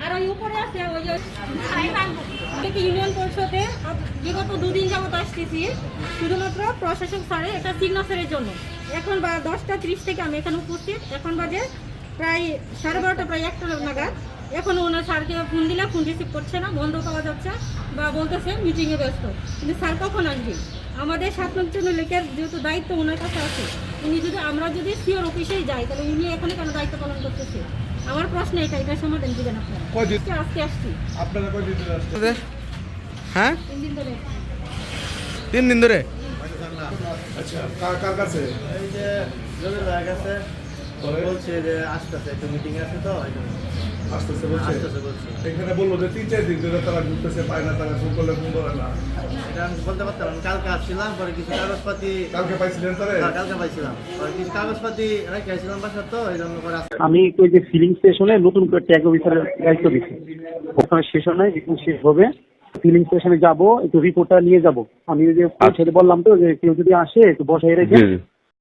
আর ওই উপরে আছে ওই যে ইউনিয়ন পরিষদে বিগত 2 দিন যাবত আসতেছি শুধুমাত্র প্রশাসক স্যারে একটা সিগনেচারের জন্য। এখন 10:30 থেকে আমি এখানে উপস্থিত, এখন বাজে প্রায় 12:30 প্রায় 1টা নাগাদ। এখনও ওনার স্যারকে ফোন দিলে ফোন রিসিভ করছে না, বন্ধ পাওয়া যাচ্ছে বা বলতেছে মিটিংয়ে ব্যস্ত। কিন্তু স্যার কখন আসবে? আমাদের 7 নং লেকের যেহেতু দায়িত্ব ওনার কাছে আছে, আমরা যদি সিওর অফিসেই যাই তাহলে উনি এখানে কেন দায়িত্ব পালন করতেছে? আমার প্রশ্ন এটা সমাধান দিবেন আপনারা। আজকে আসছি। আপনারা কয় দিন ধরে আসছেন? হ্যাঁ 3 দিন ধরে। 3 দিন ধরে। আচ্ছা কার কাছে? এই যে জমির ভাই কাছে বলছে যে আসতেছে, একটু মিটিং আছে তো আসতেছে বলছে। আসতেছে বলছে। এখানে বললো যে 3-4 দিন ধরে তারা ঘুরতেছে, পায় না, তারা ফোন করলে ফোন করে না। এটা আমি বলতে পারতাম না। কালকে আসছিলাম, পরে কিছু কাগজপাতি কালকে পাইছিলেন তারে? কালকে পাইছিলাম, পরে কিছু কাগজপাতি রেখে আসছিলাম বাসার, তো এই জন্য করে আমি ওই যে ফিলিং স্টেশনে নতুন করে ট্যাগ অফিসারের দায়িত্ব দিচ্ছি। ওখানে সেশনে শেষ হবে, ফিলিং স্টেশনে যাব, একটু রিপোর্টটা নিয়ে যাব। আমি ওই যে পৌঁছে বললাম তো যে কেউ যদি আসে একটু বসাই রেখে